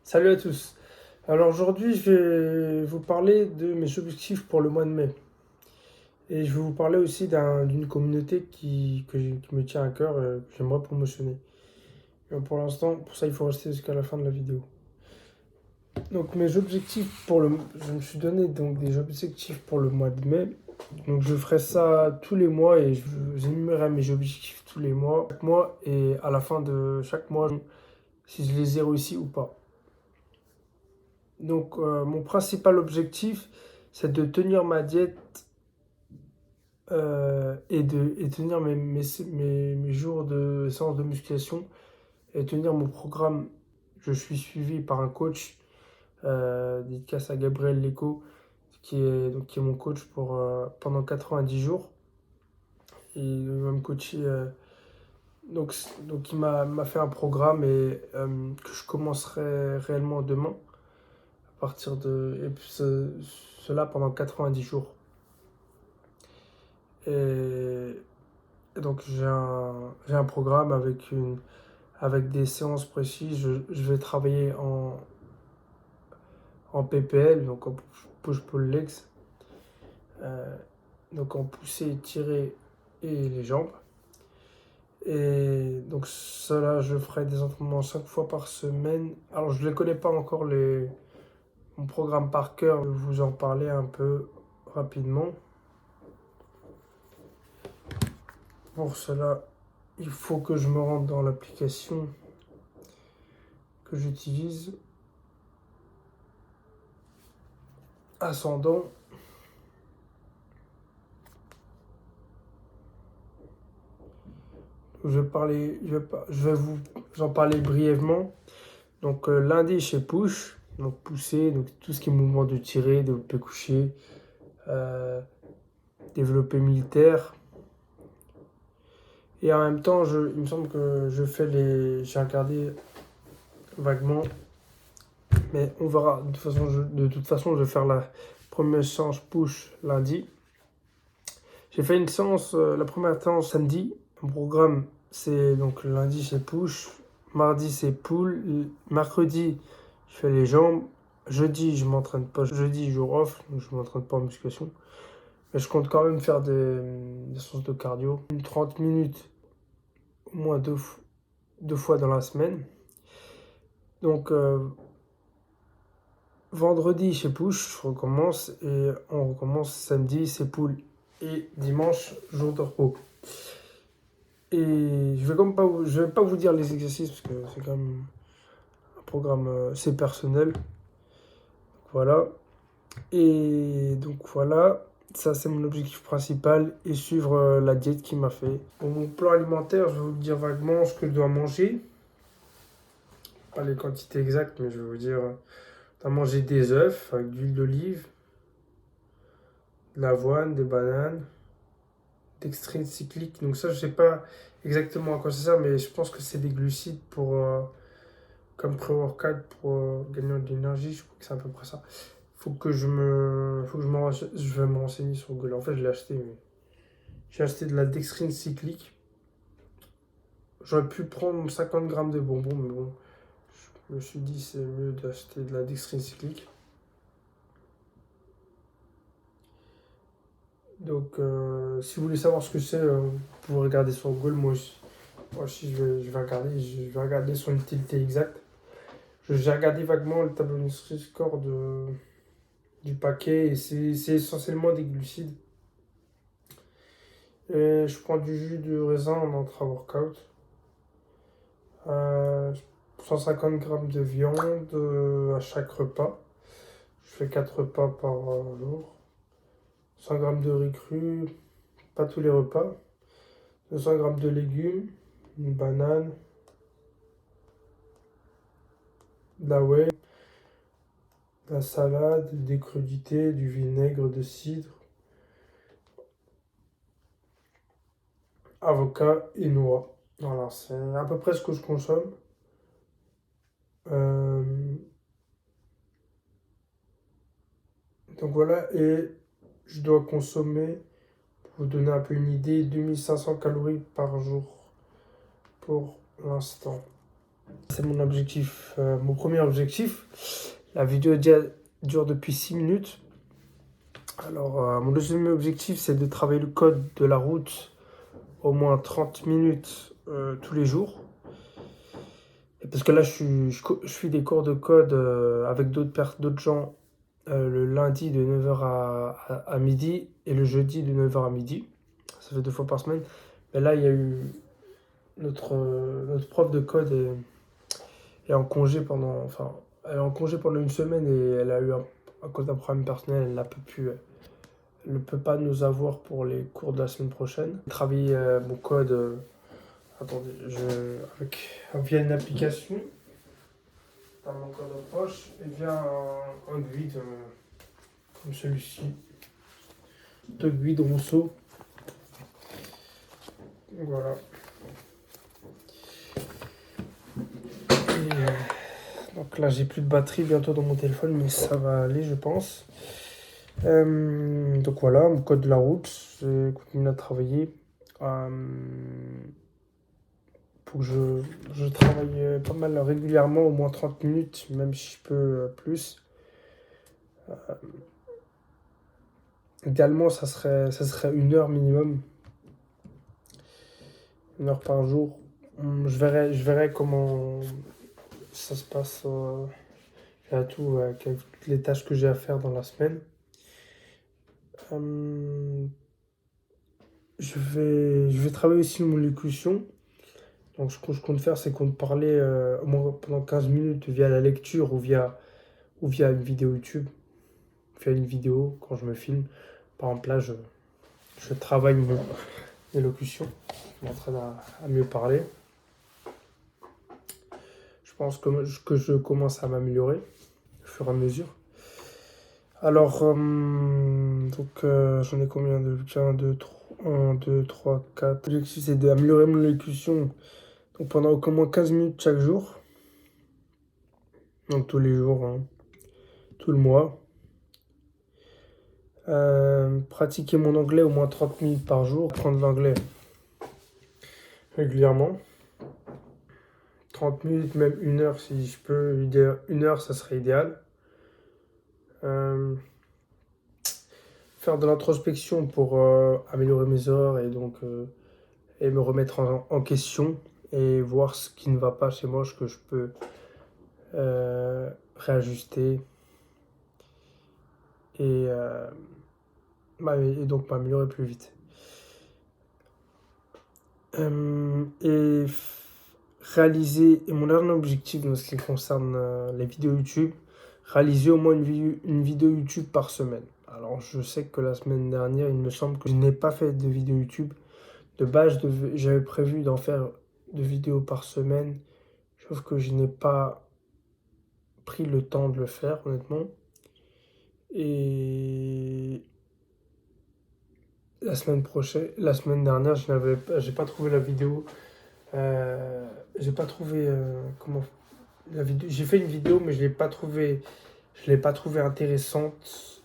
Salut à tous. Alors aujourd'hui, je vais vous parler de mes objectifs pour le mois de mai. Et je vais vous parler aussi d'une communauté qui me tient à cœur, que j'aimerais promotionner. Pour l'instant, pour ça, il faut rester jusqu'à la fin de la vidéo. Donc mes objectifs je me suis donné donc des objectifs pour le mois de mai. Donc je ferai ça tous les mois et j'énumérerai mes objectifs tous les mois, chaque mois et à la fin de chaque mois, si je les ai réussis ou pas. Donc, mon principal objectif, c'est de tenir ma diète et tenir mes jours de séance de musculation et tenir mon programme. Je suis suivi par un coach, dédicace à Gabriel Leco, qui est mon coach pendant 90 jours. Et il va me coacher. Donc il m'a fait un programme que je commencerai réellement demain, à partir de. Et puis cela pendant 90 jours. Et donc j'ai un programme avec des séances précises. Je vais travailler en PPL, donc en push-pull legs, euh, donc en poussée, tirer et les jambes. Et donc cela, je ferai des entraînements 5 fois par semaine. Alors je ne connais pas encore mon programme par cœur, je vais vous en parler un peu rapidement. Pour cela, il faut que je me rende dans l'application que j'utilise. Ascendant. Je vais vous en parler brièvement. Donc lundi chez Push, donc pousser, donc tout ce qui est mouvement de tirer, développé couché, euh, développé militaire. Et en même temps, il me semble que j'ai regardé vaguement, mais on verra. De toute façon, je vais faire la première séance push lundi. J'ai fait une séance, la première séance samedi. Mon programme, c'est donc lundi c'est push, mardi c'est pull, mercredi je fais les jambes, jeudi je m'entraîne pas, jeudi jour off, donc je m'entraîne pas en musculation. Mais je compte quand même faire des séances de cardio. 30 minutes au moins deux fois dans la semaine. Donc vendredi chez push, je recommence et on recommence samedi c'est pull et dimanche jour de repos. Et je vais pas vous dire les exercices parce que c'est quand même un programme assez personnel. Voilà. Et donc voilà, ça c'est mon objectif principal et suivre la diète qu'il m'a fait. Pour mon plan alimentaire, je vais vous dire vaguement ce que je dois manger. Pas les quantités exactes, mais je vais vous dire, je dois manger des œufs avec de l'huile d'olive, de l'avoine, des bananes, dextrine cyclique. Donc ça, je sais pas exactement à quoi ça sert, mais je pense que c'est des glucides comme pré-workout pour gagner de l'énergie. Je crois que c'est à peu près ça. Faut que je vais me renseigner sur Google. En fait, je l'ai acheté, mais j'ai acheté de la dextrine cyclique. J'aurais pu prendre 50 grammes de bonbons, mais bon, je me suis dit c'est mieux d'acheter de la dextrine cyclique. Donc, si vous voulez savoir ce que c'est, vous pouvez regarder sur Google. Moi aussi je vais regarder son utilité exacte. J'ai regardé vaguement le tableau Nutri-Score du paquet et c'est essentiellement des glucides. Et je prends du jus de raisin en intra-workout. Euh, 150 grammes de viande à chaque repas. Je fais 4 repas par jour. 100 grammes de riz cru, pas tous les repas. 200 grammes de légumes, une banane, de la whey, de la salade, des crudités, du vinaigre de cidre, avocat et noix. Voilà, c'est à peu près ce que je consomme. Euh, donc voilà, et je dois consommer, pour vous donner un peu une idée, 2500 calories par jour pour l'instant. C'est mon objectif, mon premier objectif. La vidéo dure depuis 6 minutes. Alors, mon deuxième objectif, c'est de travailler le code de la route au moins 30 minutes tous les jours. Et parce que là, je suis des cours de code avec d'autres gens le lundi de 9h à midi et le jeudi de 9h à midi. Ça fait 2 fois par semaine. Mais là, il y a eu notre prof de code est en congé elle est en congé pendant une semaine et elle a eu à cause d'un problème personnel, elle ne peut pas nous avoir pour les cours de la semaine prochaine. J'ai travaillé mon code, attendez, via une application, dans mon code en poche, et via un guide comme celui-ci, de guide Rousseau. Voilà. Donc là, j'ai plus de batterie bientôt dans mon téléphone, mais ça va aller, je pense. Donc voilà, mon code de la route, j'ai continué à travailler. Faut que je travaille pas mal régulièrement, au moins 30 minutes, même si je peux plus. Idéalement, ça serait 1 heure minimum. 1 heure par jour. Je verrai comment ça se passe à tout, avec toutes les tâches que j'ai à faire dans la semaine. Je vais travailler aussi mon élocution. Donc ce que je compte faire, c'est qu'on parler au moins pendant 15 minutes via la lecture ou via une vidéo YouTube. Via une vidéo quand je me filme. Par exemple là, je travaille mon élocution. Je m'entraîne à mieux parler. Je pense que je commence à m'améliorer au fur et à mesure. Alors, j'en ai combien de 1, 2, 3, 4. L'objectif, c'est d'améliorer mon élocution donc pendant au moins 15 minutes chaque jour. Donc tous les jours, hein, tout le mois. Pratiquer mon anglais au moins 30 minutes par jour. Apprendre l'anglais régulièrement. 30 minutes, même 1 heure si je peux. 1 heure, ça serait idéal. Faire de l'introspection pour améliorer mes heures et me remettre en question et voir ce qui ne va pas chez moi, ce que je peux réajuster et, et donc m'améliorer plus vite. Réaliser, et mon dernier objectif dans ce qui concerne les vidéos YouTube, réaliser au moins une vidéo YouTube par semaine. Alors je sais que la semaine dernière, il me semble que je n'ai pas fait de vidéo YouTube. De base, j'avais prévu d'en faire 2 vidéos par semaine, sauf que je n'ai pas pris le temps de le faire, honnêtement. Et la semaine dernière, j'ai pas trouvé la vidéo. J'ai pas trouvé comment la vidéo. J'ai fait une vidéo, mais je l'ai pas trouvé intéressante.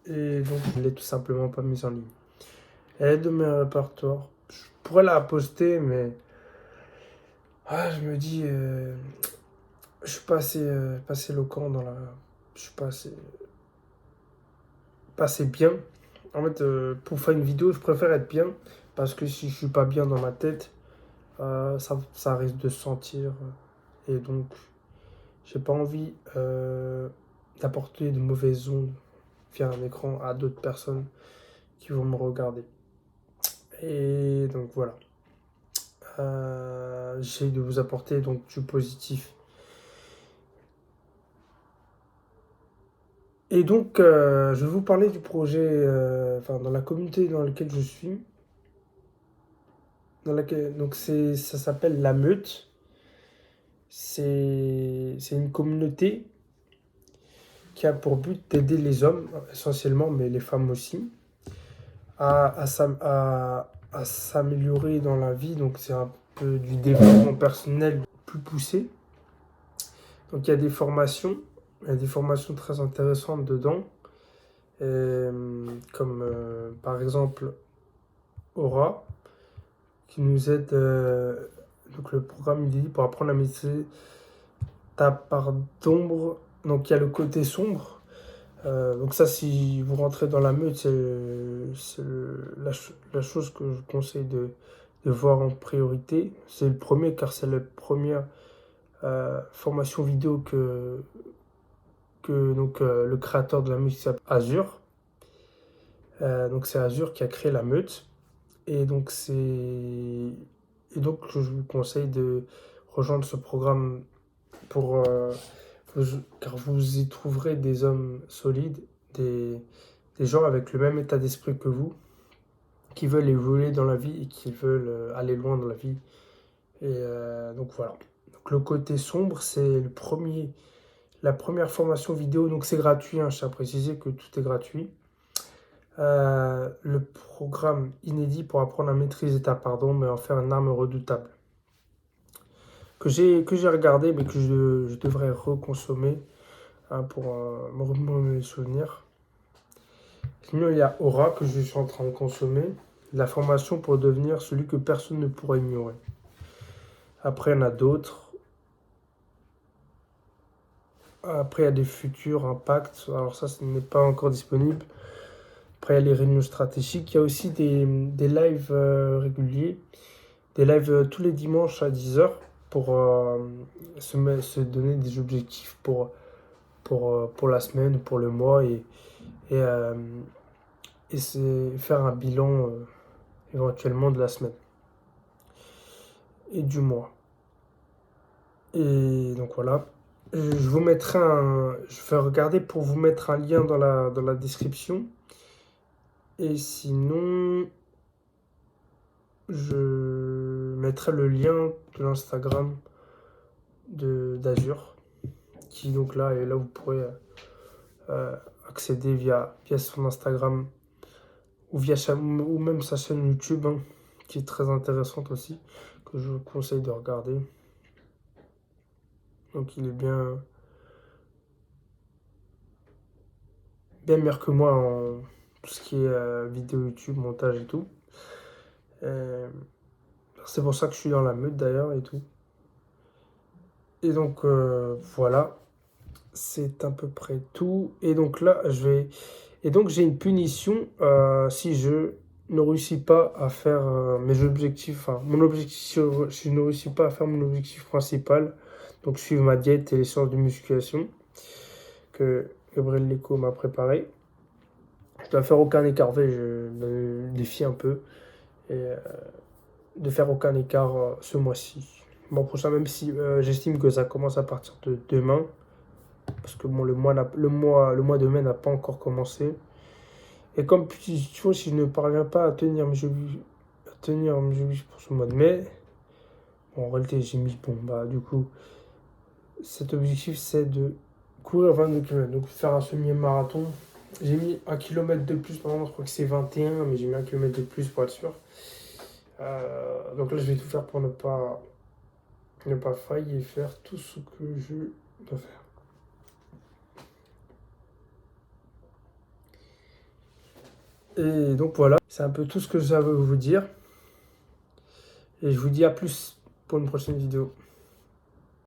Et donc, je l'ai tout simplement pas mise en ligne. Elle est de mes répertoires. Je pourrais la poster, mais je me dis, je suis pas assez éloquent dans la. Je suis pas assez bien. En fait, pour faire une vidéo, je préfère être bien. Parce que si je suis pas bien dans ma tête, ça risque de se sentir. Et donc, j'ai pas envie d'apporter de mauvaises ondes via un écran à d'autres personnes qui vont me regarder. Et donc voilà. J'essaie de vous apporter donc du positif. Et donc, je vais vous parler du projet, dans la communauté dans laquelle je suis. Donc ça s'appelle La Meute. C'est une communauté qui a pour but d'aider les hommes, essentiellement, mais les femmes aussi, à s'améliorer dans la vie. Donc c'est un peu du développement personnel plus poussé. Donc il y a des formations très intéressantes dedans, comme par exemple Aura, qui nous aide Donc le programme il dit pour apprendre à maîtriser ta part d'ombre. Donc il y a le côté sombre. Donc ça, si vous rentrez dans la meute, c'est la chose que je conseille de voir en priorité. C'est le premier car c'est la première formation vidéo que donc, le créateur de la meute s'appelle Azure. Donc c'est Azure qui a créé la meute. Et donc je vous conseille de rejoindre ce programme pour car vous y trouverez des hommes solides, des gens avec le même état d'esprit que vous, qui veulent évoluer dans la vie et qui veulent aller loin dans la vie. Et donc voilà. Donc le côté sombre, c'est la première formation vidéo, donc c'est gratuit, hein, je tiens à préciser que tout est gratuit. Le programme inédit pour apprendre à maîtriser ta pardon, mais en faire une arme redoutable. Que j'ai regardé, mais que je devrais reconsommer, hein, pour me remémorer mes souvenirs. Sinon, il y a Aura que je suis en train de consommer. La formation pour devenir celui que personne ne pourra ignorer. Après, il y en a d'autres. Après, il y a des futurs impacts. Alors ça, ce n'est pas encore disponible. Après, il y a les réunions stratégiques. Il y a aussi des lives réguliers. Des lives tous les dimanches à 10h pour se donner des objectifs pour la semaine, pour le mois et c'est faire un bilan éventuellement de la semaine et du mois. Et donc voilà. Je vous mettrai je vais regarder pour vous mettre un lien dans la description. Et sinon, je mettrai le lien de l'Instagram d'Azure, qui donc là, et là vous pourrez accéder via son Instagram ou même sa chaîne YouTube, hein, qui est très intéressante aussi, que je vous conseille de regarder. Donc il est bien meilleur que moi en tout ce qui est vidéo YouTube, montage et tout. C'est pour ça que je suis dans la meute d'ailleurs et tout. Et donc voilà, c'est à peu près tout. Et donc là, j'ai une punition si je ne réussis pas à faire mes objectifs, enfin mon objectif, si je ne réussis pas à faire mon objectif principal, donc suivre ma diète et les séances de musculation que Gabriel Leco m'a préparé. Je dois faire aucun écart, je me défie un peu et de faire aucun écart ce mois-ci. Bon, prochain, même si j'estime que ça commence à partir de demain, parce que bon, le mois de mai n'a pas encore commencé. Et comme tu vois, si je ne parviens pas à tenir mes objectifs pour ce mois de mai, bon, en réalité, j'ai mis, bon, bah, du coup, cet objectif, c'est de courir 22 km, donc faire un semi-marathon. J'ai mis 1 km de plus, par exemple, je crois que c'est 21, mais j'ai mis 1 km de plus pour être sûr. Donc là, je vais tout faire pour ne pas faillir et faire tout ce que je dois faire. Et donc voilà, c'est un peu tout ce que j'avais à vous dire. Et je vous dis à plus pour une prochaine vidéo.